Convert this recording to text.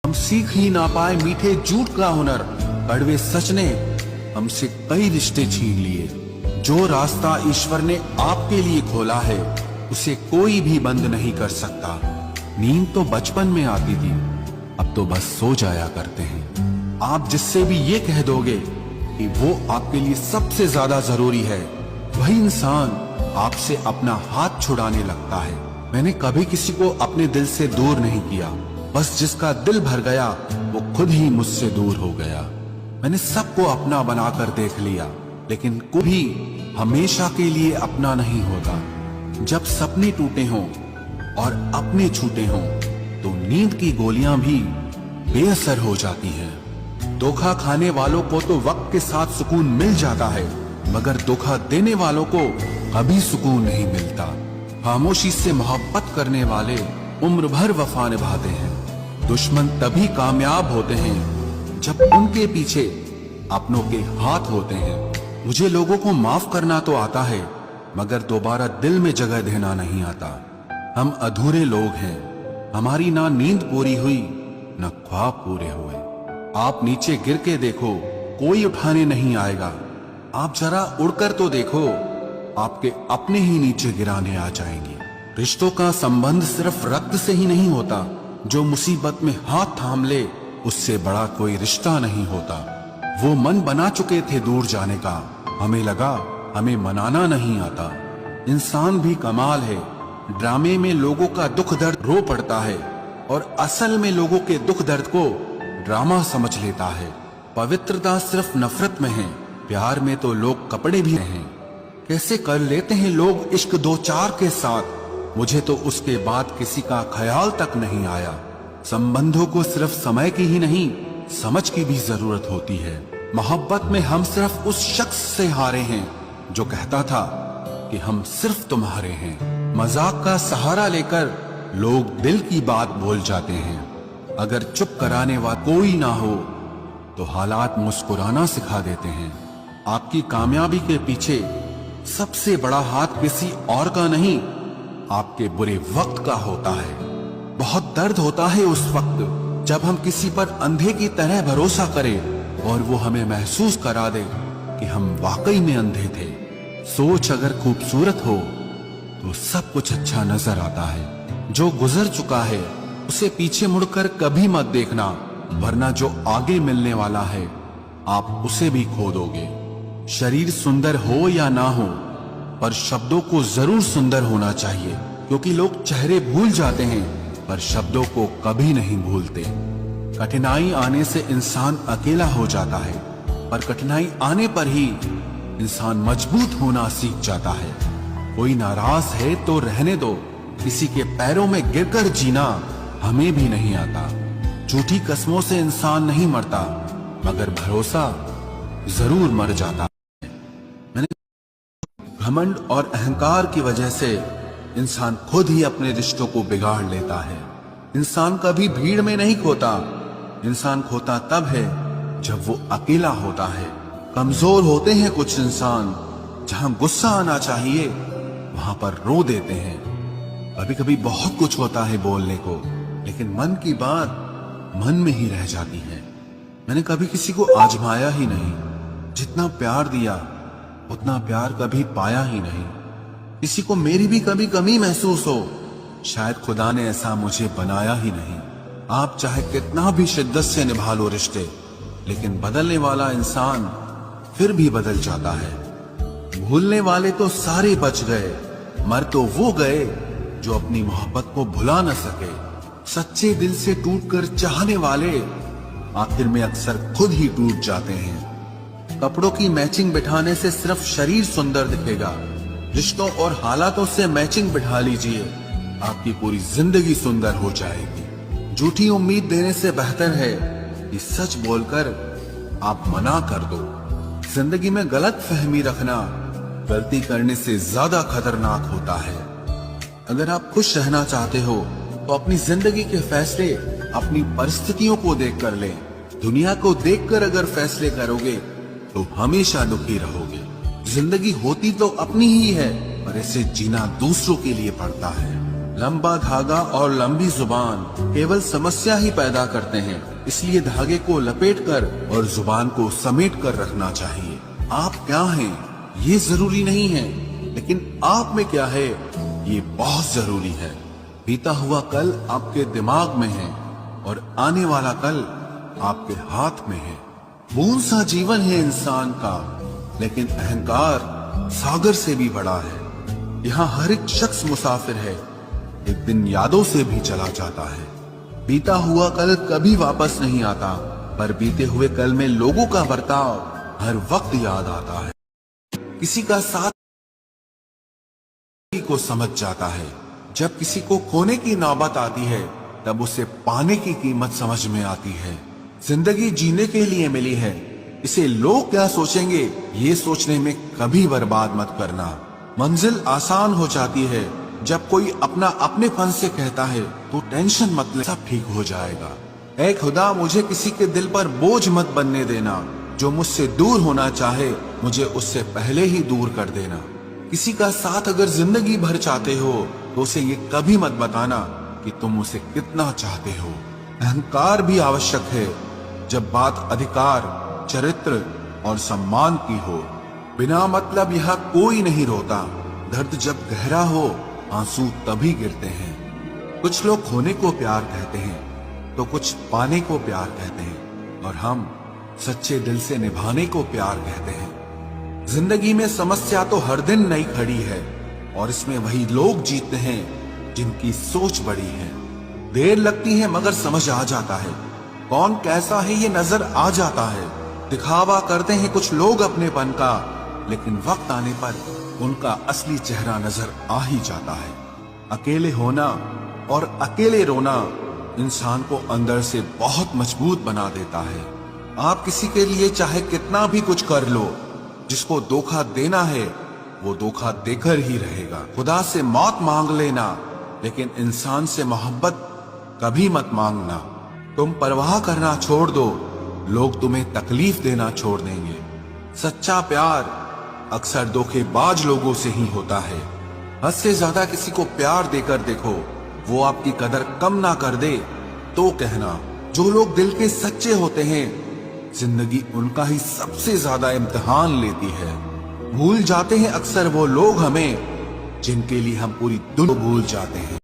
हम सीख ही ना पाए मीठे झूठ का हुनर, कड़वे सच ने हमसे कई रिश्ते छीन लिए। जो रास्ता ईश्वर ने आपके लिए खोला है उसे कोई भी बंद नहीं कर सकता। नींद तो बचपन में आती थी, अब तो बस सो जाया करते हैं। आप जिससे भी ये कह दोगे कि वो आपके लिए सबसे ज्यादा जरूरी है, वही इंसान आपसे अपना हाथ छुड़ाने लगता है। मैंने कभी किसी को अपने दिल से दूर नहीं किया, बस जिसका दिल भर गया वो खुद ही मुझसे दूर हो गया। मैंने सबको अपना बनाकर देख लिया, लेकिन कोई भी हमेशा के लिए अपना नहीं होता। जब सपने टूटे हों और अपने छूटे हों तो नींद की गोलियां भी बेअसर हो जाती हैं। धोखा खाने वालों को तो वक्त के साथ सुकून मिल जाता है, मगर धोखा देने वालों को कभी सुकून नहीं मिलता। खामोशी से मोहब्बत करने वाले उम्र भर वफा निभाते हैं। दुश्मन तभी कामयाब होते हैं जब उनके पीछे अपनों के हाथ होते हैं। मुझे लोगों को माफ करना तो आता है, मगर दोबारा दिल में जगह देना नहीं आता। हम अधूरे लोग हैं, हमारी ना नींद पूरी हुई न ख्वाब पूरे हुए। आप नीचे गिर के देखो, कोई उठाने नहीं आएगा। आप जरा उड़कर तो देखो, आपके अपने ही नीचे गिराने आ जाएंगे। रिश्तों का संबंध सिर्फ रक्त से ही नहीं होता। जो मुसीबत में हाथ थाम ले उससे बड़ा कोई रिश्ता नहीं होता। वो मन बना चुके थे दूर जाने का, हमें लगा हमें मनाना नहीं आता। इंसान भी कमाल है, ड्रामे में लोगों का दुख दर्द रो पड़ता है और असल में लोगों के दुख दर्द को ड्रामा समझ लेता है। पवित्रता सिर्फ नफरत में है, प्यार में तो लोग कपड़े भी हैं। कैसे कर लेते हैं लोग इश्क दो चार के साथ, मुझे तो उसके बाद किसी का ख्याल तक नहीं आया। संबंधों को सिर्फ समय की ही नहीं, समझ की भी जरूरत होती है। मोहब्बत में हम सिर्फ उस शख्स से हारे हैं जो कहता था कि हम सिर्फ तुम्हारे हैं। मजाक का सहारा लेकर लोग दिल की बात बोल जाते हैं। अगर चुप कराने वाला कोई ना हो तो हालात मुस्कुराना सिखा देते हैं। आपकी कामयाबी के पीछे सबसे बड़ा हाथ किसी और का नहीं, आपके बुरे वक्त का होता है। बहुत दर्द होता है उस वक्त जब हम किसी पर अंधे की तरह भरोसा करें और वो हमें महसूस करा दे कि हम वाकई में अंधे थे। सोच अगर खूबसूरत हो तो सब कुछ अच्छा नजर आता है। जो गुजर चुका है उसे पीछे मुड़कर कभी मत देखना, वरना जो आगे मिलने वाला है आप उसे भी खो दोगे। शरीर सुंदर हो या ना हो, पर शब्दों को जरूर सुंदर होना चाहिए, क्योंकि लोग चेहरे भूल जाते हैं पर शब्दों को कभी नहीं भूलते। कठिनाई आने से इंसान अकेला हो जाता है, पर कठिनाई आने पर ही इंसान मजबूत होना सीख जाता है। कोई नाराज है तो रहने दो, किसी के पैरों में गिरकर जीना हमें भी नहीं आता। झूठी कस्मों से इंसान नहीं मरता, मगर भरोसा जरूर मर जाता। घमंड और अहंकार की वजह से इंसान खुद ही अपने रिश्तों को बिगाड़ लेता है। इंसान कभी भीड़ में नहीं खोता, इंसान खोता तब है जब वो अकेला होता है। कमजोर होते हैं कुछ इंसान, जहां गुस्सा आना चाहिए वहां पर रो देते हैं। कभी कभी बहुत कुछ होता है बोलने को, लेकिन मन की बात मन में ही रह जाती है। मैंने कभी किसी को आजमाया ही नहीं, जितना प्यार दिया उतना प्यार कभी पाया ही नहीं। किसी को मेरी भी कभी कमी महसूस हो, शायद खुदा ने ऐसा मुझे बनाया ही नहीं। आप चाहे कितना भी शिद्दत से निभा लो रिश्ते, लेकिन बदलने वाला इंसान फिर भी बदल जाता है। भूलने वाले तो सारे बच गए, मर तो वो गए जो अपनी मोहब्बत को भुला न सके। सच्चे दिल से टूटकर चाहने वाले आखिर में अक्सर खुद ही टूट जाते हैं। कपड़ों की मैचिंग बिठाने से सिर्फ शरीर सुंदर दिखेगा, रिश्तों और हालातों से मैचिंग बिठा लीजिए, आपकी पूरी जिंदगी सुंदर हो जाएगी। झूठी उम्मीद देने से बेहतर है कि सच बोलकर आप मना कर दो। जिंदगी में गलत फहमी रखना गलती करने से ज्यादा खतरनाक होता है। अगर आप खुश रहना चाहते हो तो अपनी जिंदगी के फैसले अपनी परिस्थितियों को देख कर लें। दुनिया को देखकर अगर फैसले करोगे तो हमेशा दुखी रहोगे। जिंदगी होती तो अपनी ही है, पर इसे जीना दूसरों के लिए पड़ता है। लंबा धागा और लंबी जुबान केवल समस्या ही पैदा करते हैं। इसलिए धागे को लपेटकर और जुबान को समेट कर रखना चाहिए। आप क्या हैं ये जरूरी नहीं है, लेकिन आप में क्या है ये बहुत जरूरी है। बीता हुआ कल आपके दिमाग में है और आने वाला कल आपके हाथ में है। बूंद सा जीवन है इंसान का, लेकिन अहंकार सागर से भी बड़ा है। यहाँ हर एक शख्स मुसाफिर है, एक दिन यादों से भी चला जाता है। बीता हुआ कल कभी वापस नहीं आता, पर बीते हुए कल में लोगों का बर्ताव हर वक्त याद आता है। किसी का साथ को समझ जाता है। जब किसी को खोने की नौबत आती है, तब उसे पाने की कीमत समझ में आती है। जिंदगी जीने के लिए मिली है, इसे लोग क्या सोचेंगे ये सोचने में कभी बर्बाद मत करना। मंजिल आसान हो जाती है जब कोई अपना अपने फन से कहता है तो टेंशन मत ले, सब ठीक हो जाएगा। ऐ खुदा, मुझे किसी के दिल पर बोझ मत बनने देना। जो मुझसे दूर होना चाहे मुझे उससे पहले ही दूर कर देना। किसी का साथ अगर जिंदगी भर चाहते हो तो उसे ये कभी मत बताना कि तुम उसे कितना चाहते हो। अहंकार भी आवश्यक है जब बात अधिकार, चरित्र और सम्मान की हो। बिना मतलब यहाँ कोई नहीं रोता। दर्द जब गहरा हो आंसू तभी गिरते हैं। कुछ लोग खोने को प्यार कहते हैं तो कुछ पाने को प्यार कहते हैं, और हम सच्चे दिल से निभाने को प्यार कहते हैं। जिंदगी में समस्या तो हर दिन नई खड़ी है, और इसमें वही लोग जीतते हैं जिनकी सोच बड़ी है। देर लगती है मगर समझ आ जाता है, कौन कैसा है ये नजर आ जाता है। दिखावा करते हैं कुछ लोग अपनेपन का, लेकिन वक्त आने पर उनका असली चेहरा नजर आ ही जाता है। अकेले होना और अकेले रोना इंसान को अंदर से बहुत मजबूत बना देता है। आप किसी के लिए चाहे कितना भी कुछ कर लो, जिसको धोखा देना है वो धोखा देकर ही रहेगा। खुदा से मौत मांग लेना, लेकिन इंसान से मोहब्बत कभी मत मांगना। तुम परवाह करना छोड़ दो, लोग तुम्हें तकलीफ देना छोड़ देंगे। सच्चा प्यार अक्सर धोखेबाज लोगों से ही होता है। हद से ज्यादा किसी को प्यार देकर देखो, वो आपकी कदर कम ना कर दे तो कहना। जो लोग दिल के सच्चे होते हैं, जिंदगी उनका ही सबसे ज्यादा इम्तिहान लेती है। भूल जाते हैं अक्सर वो लोग हमें जिनके लिए हम पूरी दुनिया भूल जाते हैं।